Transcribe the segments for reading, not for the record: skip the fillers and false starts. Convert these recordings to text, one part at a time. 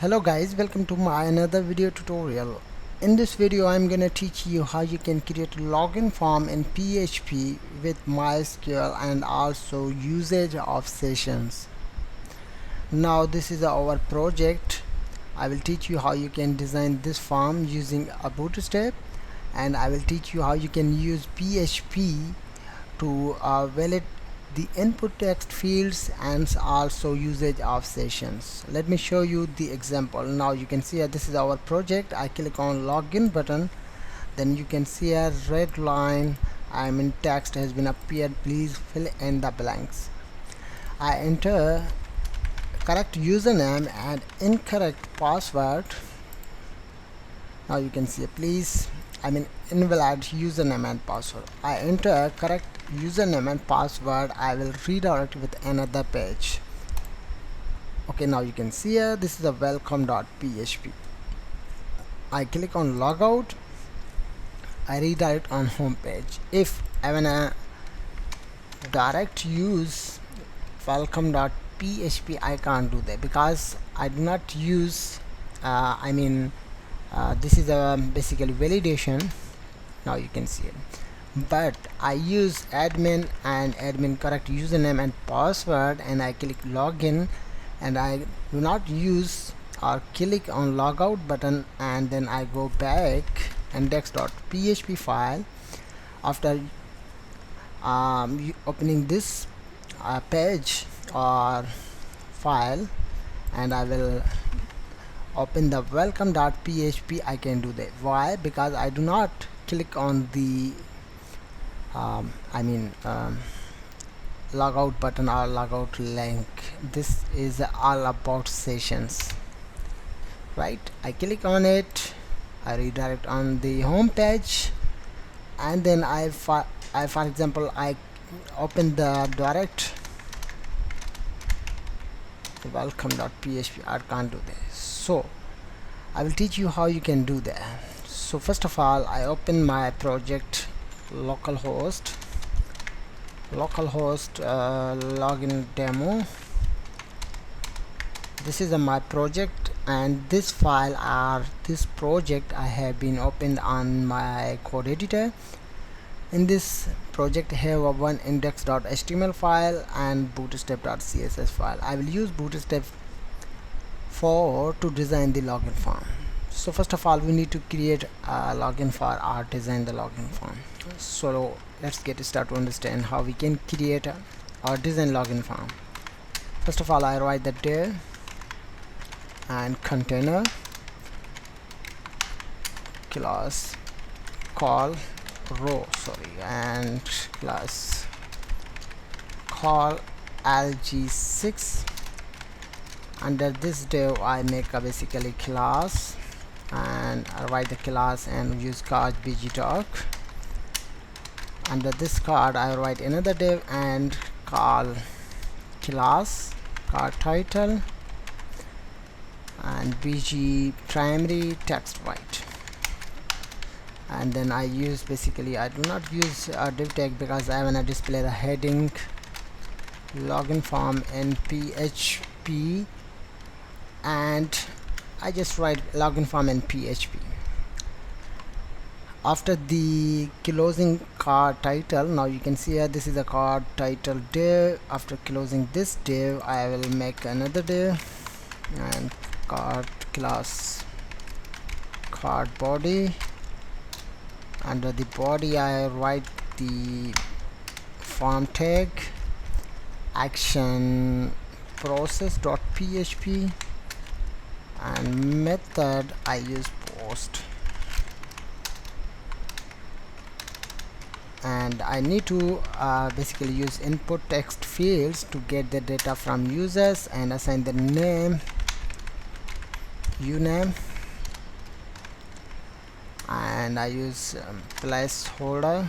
Hello guys, welcome to my another video tutorial. In this video I'm gonna teach you how you can create a login form in PHP with MySQL and also usage of sessions. Now this is our project. I will teach you how you can design this form using a Bootstrap, and I will teach you how you can use PHP to validate the input text fields and also usage of sessions. Let me show you the example. Now you can see this is our project. I click on login button, then you can see a red line text has been appeared. Please fill in the blanks. I enter correct username and incorrect password. Now you can see invalid username and password. I enter correct username and password. I will redirect with another page. Okay, now you can see this is a welcome.php. I click on logout. I redirect on home page. If I wanna direct use welcome.php, I can't do that because I do not use this is a basically validation. Now you can see it, but I use admin and admin correct username and password, and I click login, and I do not use or click on logout button, and then I go back index.php file. After opening this page or file, and I will open the welcome.php. I can do that. Why? Because I do not click on the logout button or logout link. This is all about sessions, right? I click on it, I redirect on the home page, and then for example I open the direct welcome.php. I can't do this, so I will teach you how you can do that. So first of all, I open my project localhost login demo. This is my project, and this file or this project I have been opened on my code editor. In this project I have a one index.html file and bootstrap.css file. I will use Bootstrap 4 to design the login form. So first of all, we need to create a login for or design the login form. So let's get started to understand how we can create or design login form. First of all, I write the div and container class call row and class call lg6. Under this div I make a basically class, and I write the class and use card bgtalk. Under this card I write another div and call class card title and bg primary text white. And then I use I do not use a div tag because I wanna display the heading login form in PHP, and I just write login form in PHP. After the closing card title, now you can see this is a card title div. After closing this div, I will make another div and card class card body. Under the body I write the form tag action process.php, and method I use post. And I need to basically use input text fields to get the data from users and assign the name uname, and I use placeholder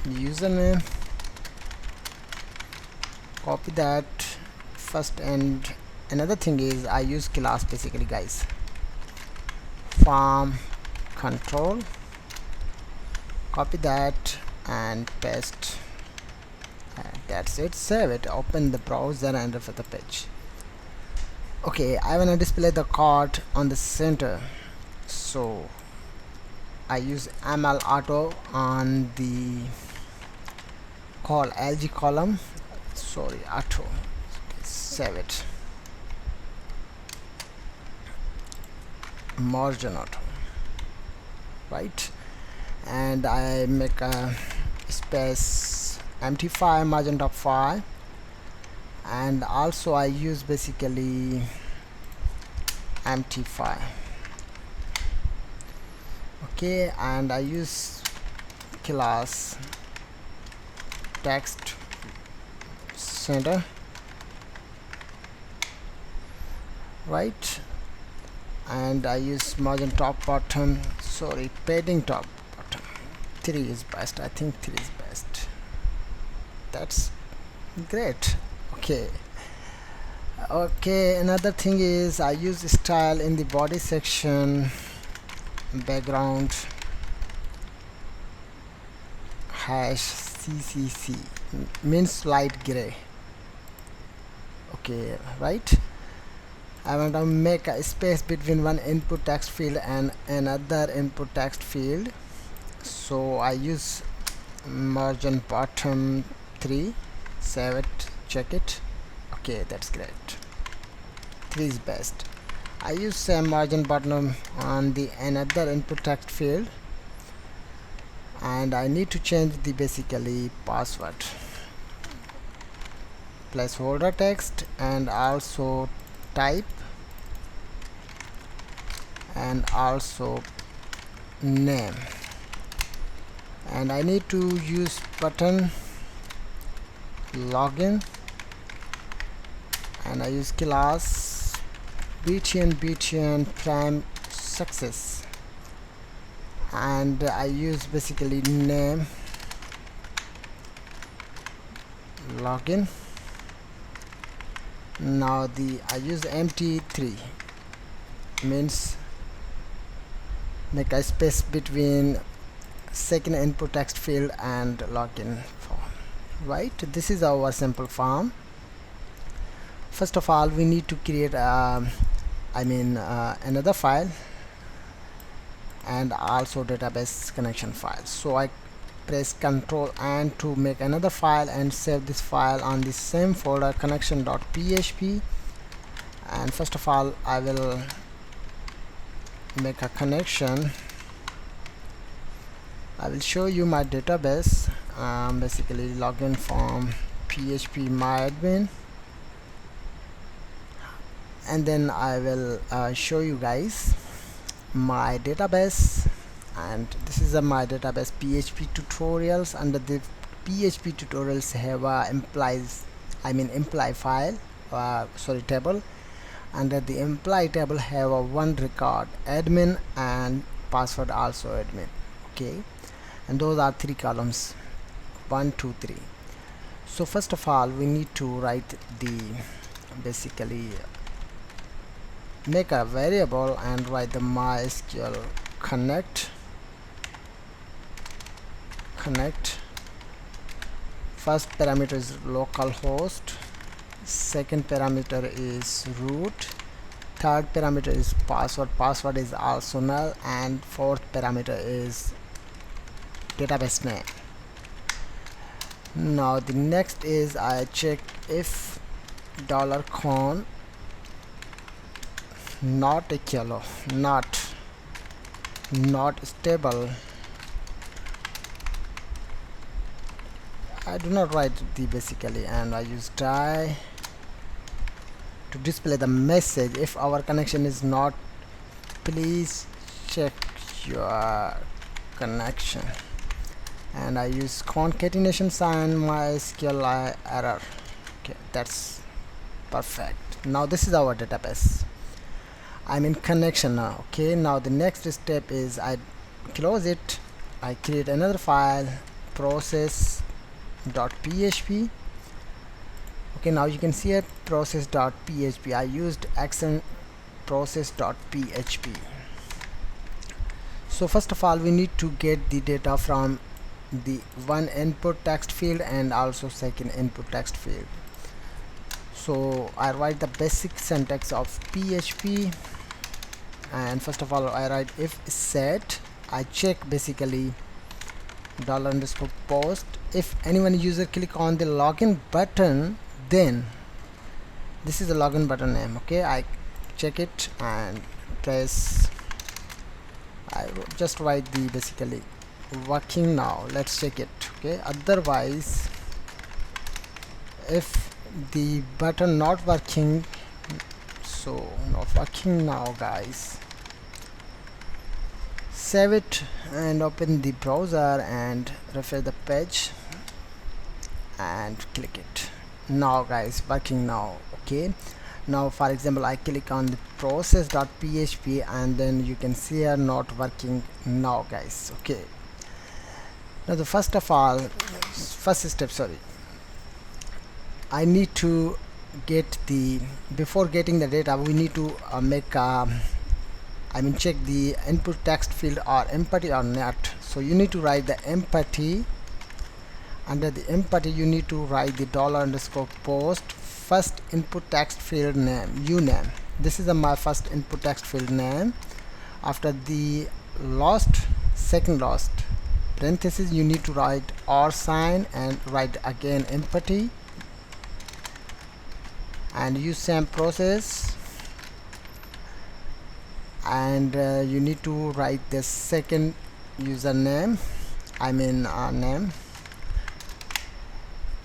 username. Copy that first, and another thing is I use class basically guys form control. Copy that and paste that's it. Save it, open the browser and refresh the page. Okay, I want to display the card on the center, so I use ML auto on the LG column, sorry, auto. Save it, margin auto, right? And I make a space empty file, magenta file, and also I use basically empty file. Okay, and I use class text center, right? And I use margin top bottom, sorry, padding top bottom. 3 is best, I think 3 is best. That's great. Okay, another thing is I use style in the body section, background hash CCC, means light gray. Okay, right? I want to make a space between one input text field and another input text field, so I use margin bottom 3. Save it, check it. Okay, that's great. 3 is best. I use same margin bottom on the another input text field, and I need to change the basically password, placeholder text, and also type, and also name. And I need to use button login, and I use class btn prime success, and I use basically name login. Now I use empty 3, means make a space between second input text field and login form, right? This is our simple form. First of all, we need to create another file and also database connection file. So I press Ctrl and to make another file and save this file on the same folder, connection.php. and first of all I will make a connection. I will show you my database, basically login form PHP myadmin, and then I will show you guys my database. And this is my database PHP tutorials. Under the PHP tutorials have a employee file, table. Under the employee table have a one record admin and password also admin. Okay, and those are 3 columns, 1 2 3. So first of all we need to write the basically make a variable and write the MySQL connect. First parameter is localhost, second parameter is root, third parameter is password is also null, and fourth parameter is database name. Now the next is I check if $con not equal, not stable. I do not write the basically, and I use die to display the message if our connection is not, please check your connection. And I use concatenation sign MySQL error. Okay, that's perfect. Now this is our database, I'm in connection now. Okay, now the next step is I close it, I create another file, process.php. okay, now you can see it, process.php. I used accent process.php. So first of all we need to get the data from the one input text field and also second input text field. So I write the basic syntax of PHP, and first of all I write if set. I check basically $_post. If anyone user click on the login button, then this is the login button name. Okay, I check it and press. I just write the basically working now. Let's check it. Okay, otherwise if the button not working, so not working now guys, save it and open the browser and refresh the page and click it. Now guys, working now. Okay, now for example I click on the process.php and then you can see here not working now guys. Okay, now the first step, sorry, I need to get the, before getting the data we need to make check the input text field are empty or not. So you need to write the empty. Under the empty you need to write the $_post first input text field name, uname. This is my first input text field name. After the second last parenthesis you need to write or sign and write again empty, and use same process, and you need to write the second username, name.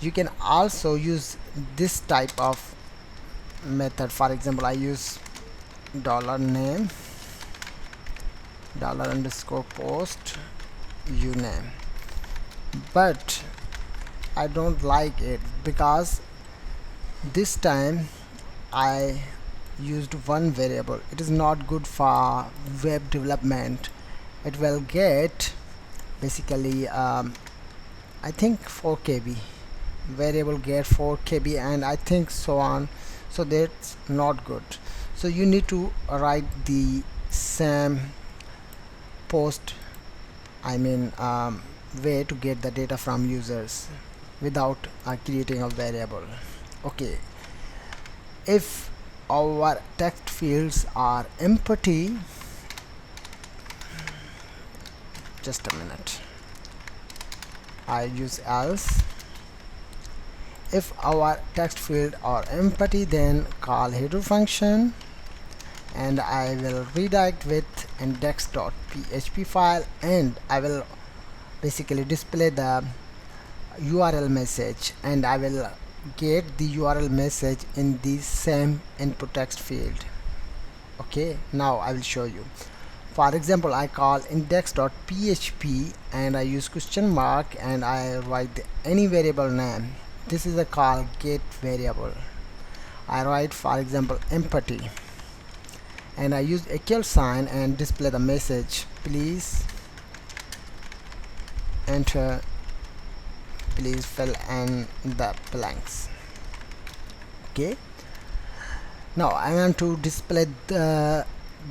You can also use this type of method. For example I use $name $_post uname, but I don't like it because this time I used one variable. It is not good for web development. It will get basically I think 4 KB, variable get 4 KB, and I think so on, so that's not good. So you need to write the same post way to get the data from users without creating a variable. Okay, if our text fields are empty, just a minute, I use else. If our text field are empty, then call header function, and I will redirect with index.php file, and I will basically display the URL message, and I will get the URL message in the same input text field. Okay, now I will show you. For example I call index.php and I use question mark and I write any variable name. This is a call get variable. I write for example empty, and I use equal sign and display the message, please enter, please fill in the blanks. Okay, now I want to display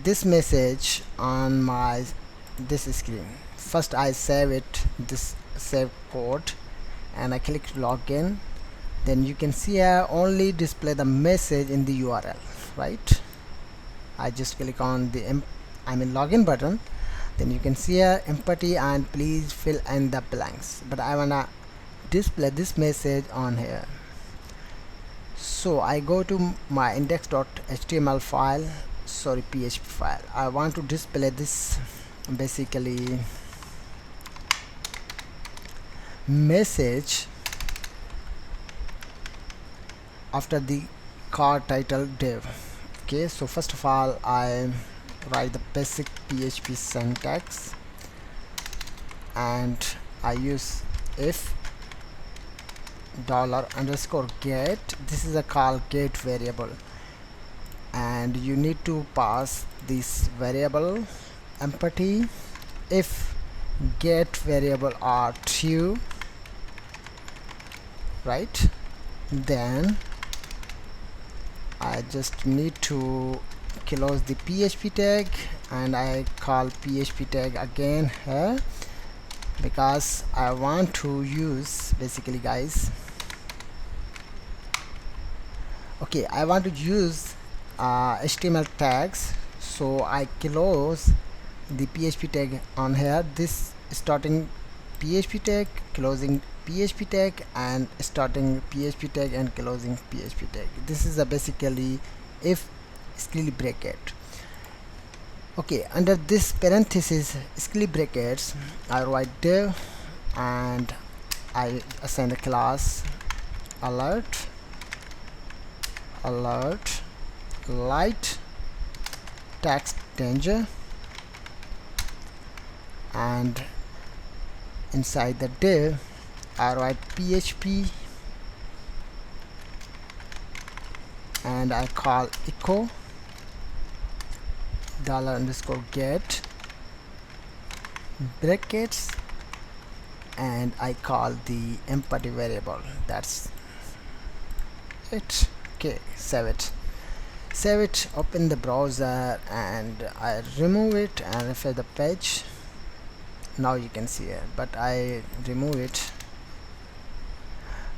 this message on this screen. First I save it, this save code, and I click login. Then you can see here only display the message in the URL, right? I just click on the login button, then you can see here empty and please fill in the blanks, but I wanna display this message on here. So I go to my index.html file, sorry, PHP file. I want to display this basically message after the card title div. Okay, so first of all I write the basic PHP syntax, and I use if $_get. This is a call get variable, and you need to pass this variable empty if get variable are true, right? Then I just need to close the PHP tag and I call PHP tag again here, because I want to use basically guys, okay, I want to use HTML tags, so I close the PHP tag on here, this starting PHP tag, closing PHP tag, and starting PHP tag and closing PHP tag. This is a basically if square bracket. Okay, under this parenthesis square brackets I write div and I assign the class alert light text danger, and inside the div I write PHP and I call echo $_get brackets, and I call the empty variable. That's it. Okay, save it, open the browser, and I remove it and refresh the page. Now you can see it, but I remove it.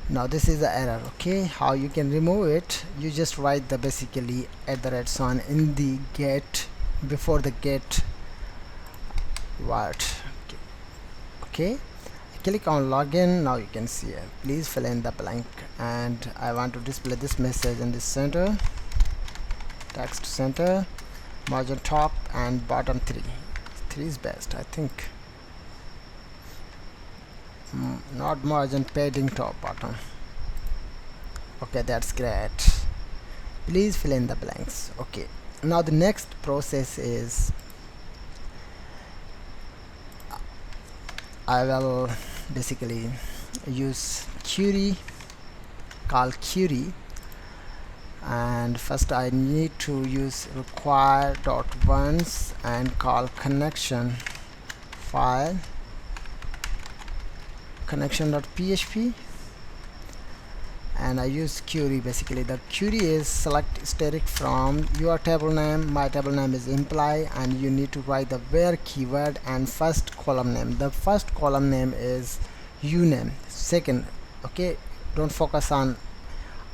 Now this is the error. Okay, how you can remove it? You just write the basically @ in the get before the get word. Okay, click on login. Now you can see it. Please fill in the blank, and I want to display this message in the center, text center, margin top and bottom 3 is best, I think. Not margin, padding top bottom. Okay, that's great. Please fill in the blanks. Okay, now the next process is I will basically use query, call query, and first I need to use require.once and call connection file connection.php, and I use query. Basically the query is select static from your table name, my table name is imply, and you need to write the where keyword and first column name. The first column name is uname. Second, okay, don't focus on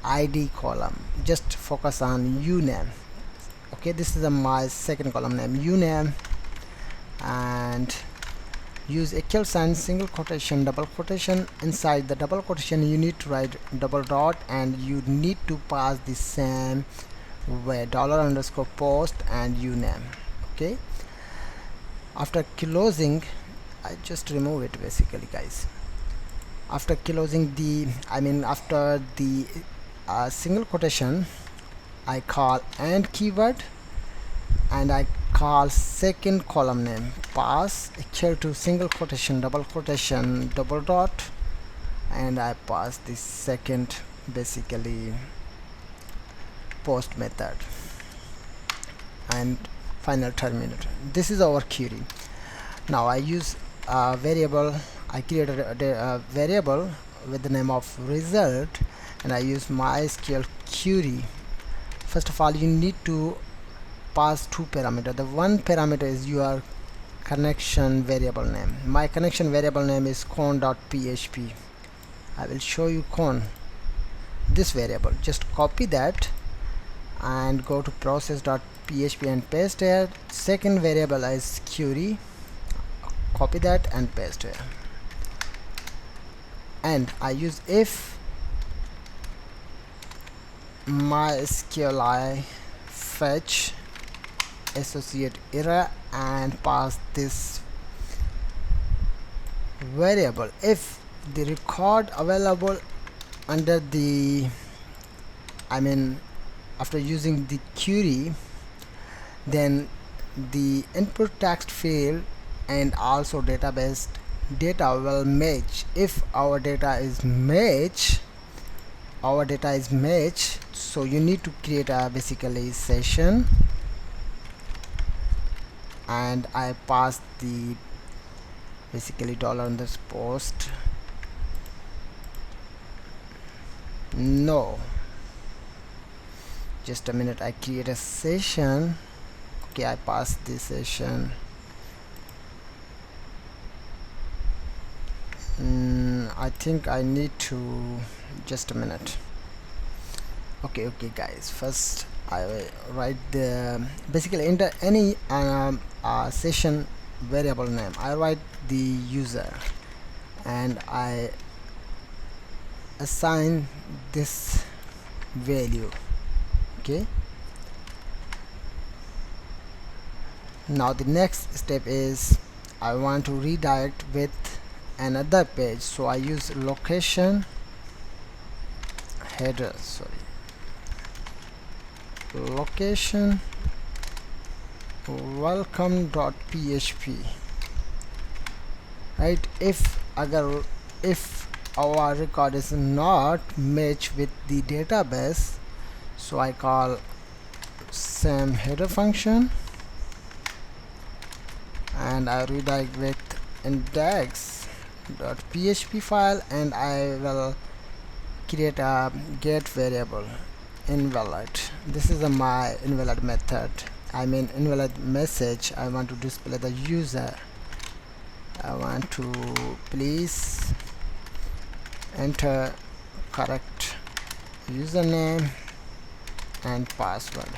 id column, just focus on uname. Okay, this is my second column name, uname, and use equal sign, single quotation, double quotation. Inside the double quotation you need to write double dot, and you need to pass the same way $_post and uname. Okay, after closing, I just remove it basically guys. After closing the after the single quotation, I call and keyword, and I call second column name pass equal to single quotation, double quotation, double dot, and I pass the second basically post method, and final terminate. This is our query. Now I use a variable. I created a variable with the name of result, and I use MySQL query. First of all, you need to pass two parameters. The one parameter is your connection variable name. My connection variable name is con.php. I will show you con, this variable. Just copy that and go to process.php and paste here. Second variable is query, copy that and paste here. And I use if MySQL fetch associate error and pass this variable. If the record available under the after using the query, then the input text field and also database data will match. If our data is match, so you need to create a basically session, and I pass the basically $_post. No, just a minute, I create a session. Okay, I pass this session. I think I need to just a minute. Okay guys, first I will write the basically enter any session variable name. I write the user and I assign this value. Okay, now the next step is I want to redirect with another page, so I use location header, location welcome.php, right? If our record is not matched with the database, so I call same header function and I redirect with index.php file, and I will create a get variable invalid. This is my invalid method, I mean invalid message. I want to display the user. I want to please enter correct username and password.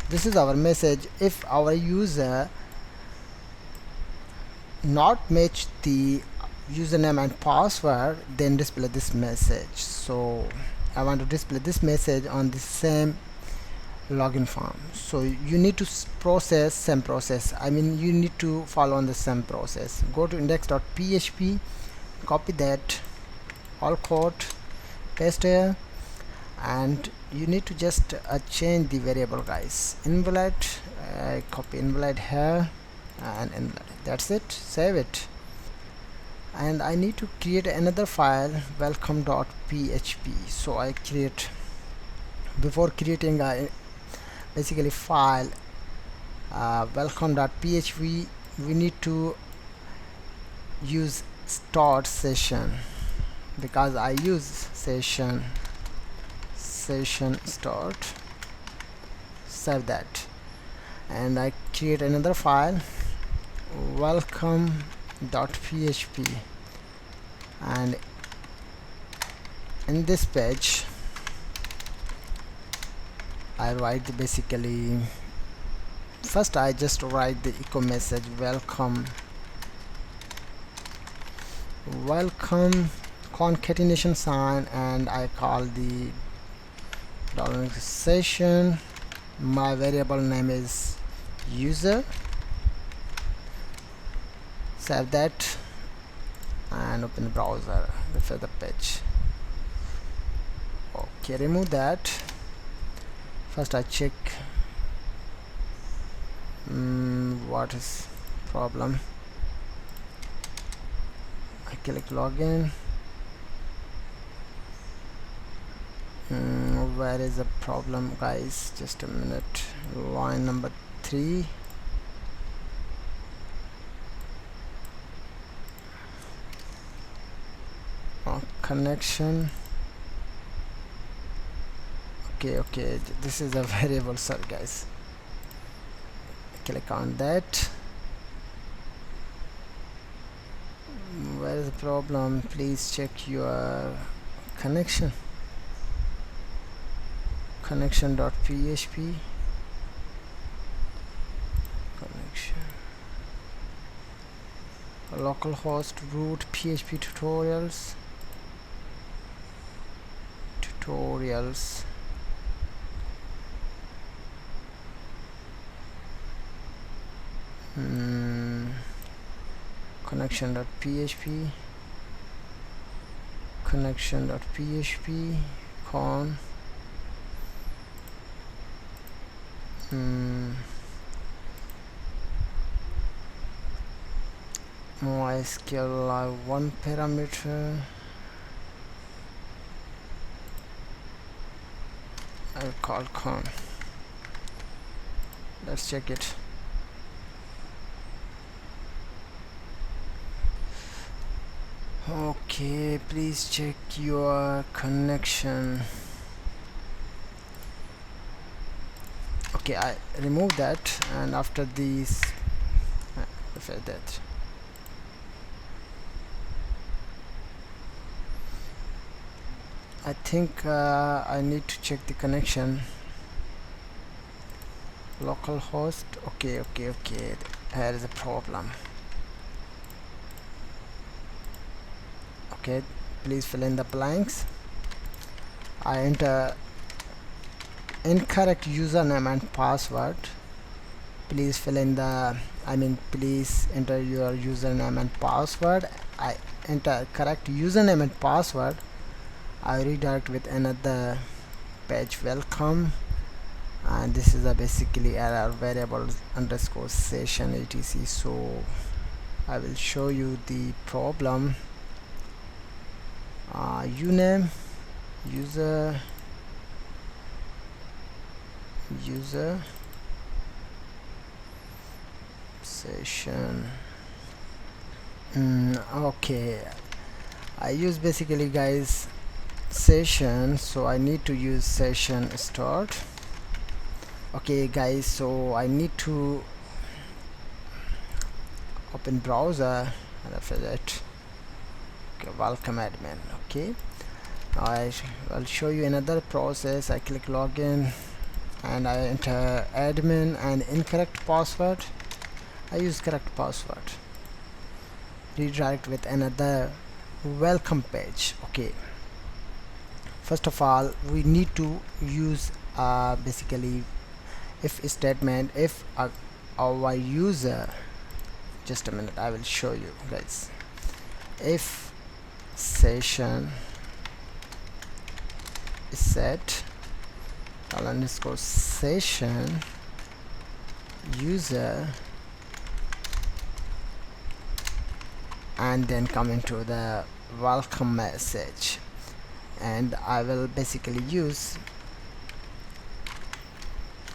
This is our message. If our user not match the username and password, then display this message. So I want to display this message on the same login form. So you need to process same process, I mean you need to follow on the same process. Go to index.php, copy that all code, paste here, and you need to just change the variable, guys. Invalid, copy invalid here and invalid. That's it. Save it. And I need to create another file, welcome.php. So I create, before creating a basically file welcome.php, we need to use start session, because I use session start. Save that, and I create another file welcome.php, and in this page I write basically, first I just write the echo message welcome concatenation sign, and I call the $session. My variable name is user. Save that and open the browser, refresh the page. Okay, remove that. First I check what is problem. I click login. Where is the problem, guys? Just a minute. Line number 3. Connection. Okay, this is a variable, sorry guys. Click on that. Where is the problem? Please check your connection. Connection.php. Connection. Localhost root PHP tutorials. Connection.php. Con MySQL one parameter. I'll call con. Let's check it. Okay, please check your connection. Okay, I remove that, and after this refresh that. I think I need to check the connection. Localhost. Okay. Here is a problem. Okay, please fill in the blanks. I enter incorrect username and password. Please fill in the please enter your username and password. I enter correct username and password. I redirect with another page, welcome, and this is a basically error variable underscore session etc. So I will show you the problem. Uname, user session. Okay, I use basically guys session, so I need to use session start. Okay guys, so I need to open browser and after that, okay, welcome admin. Okay, I'll show you another process. I click login and I enter admin and incorrect password. I use correct password, redirect with another welcome page. Okay, first of all we need to use basically if statement. If our user, just a minute, I will show you guys. If session is set underscore session user, and then come into the welcome message, and I will basically use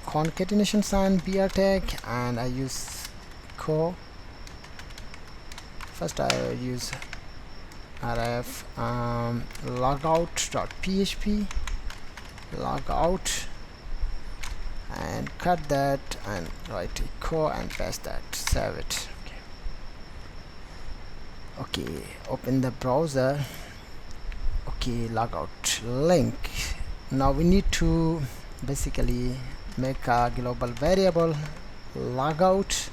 concatenation sign br tag, and I use first I will use rf logout.php logout, and cut that and write echo and paste that, save it. Okay, open the browser. Okay, logout link. Now we need to basically make a global variable logout.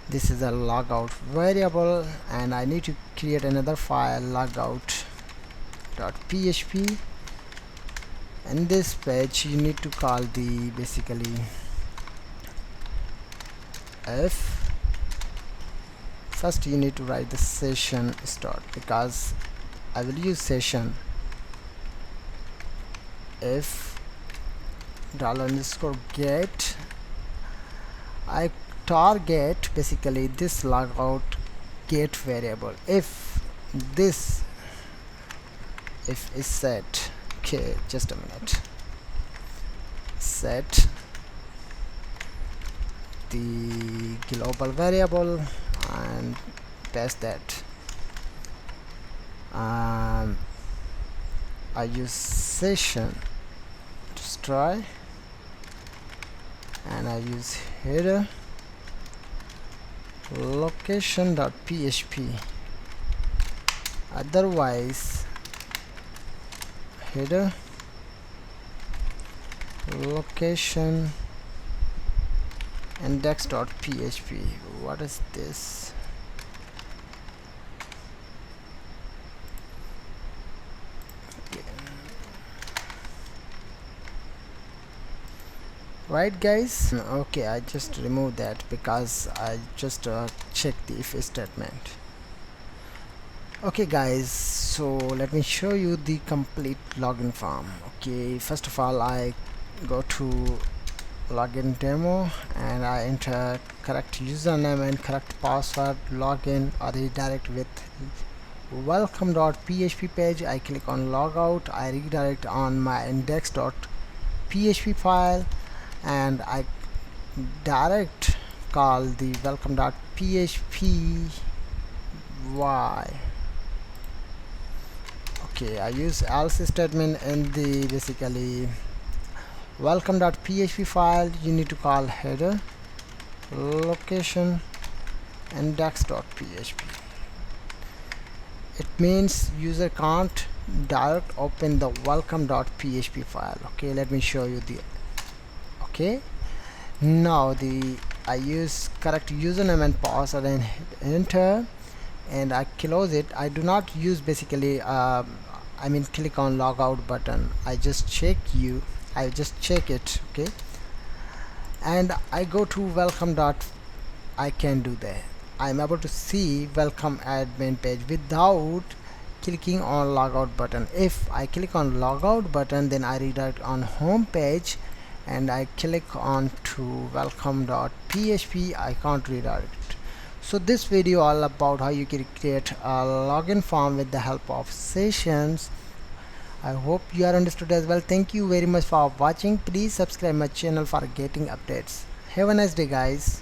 This is a logout variable, and I need to create another file logout.php. In this page you need to call the basically if. First you need to write the session start, because I will use session. If $_get, I target basically this logout get variable. If is set, okay, just a minute, set the global variable and paste that. I use session destroy, and I use header location.php. Otherwise header location index.php. What is this? Okay. Right guys, okay, I just removed that because I just checked the if statement. Okay guys, so let me show you the complete login form. Okay, first of all I go to login demo and I enter correct username and correct password, login or redirect with welcome.php page. I click on logout, I redirect on my index.php file, and I direct call the welcome.php y. Okay, I use else statement in the basically welcome.php file. You need to call header location index.php. It means user can't direct open the welcome.php file. Okay, let me show you the okay. Now I use correct username and password and hit enter, and I close it. I do not use basically I mean click on logout button. I just check it. Okay, and I go to welcome dot. I can do that. I'm able to see welcome admin page without clicking on logout button. If I click on logout button, then I redirect on home page, and I click on to welcome.php. I can't redirect. So this video all about how you can create a login form with the help of sessions. I hope you are understood as well. Thank you very much for watching. Please subscribe my channel for getting updates. Have a nice day, guys.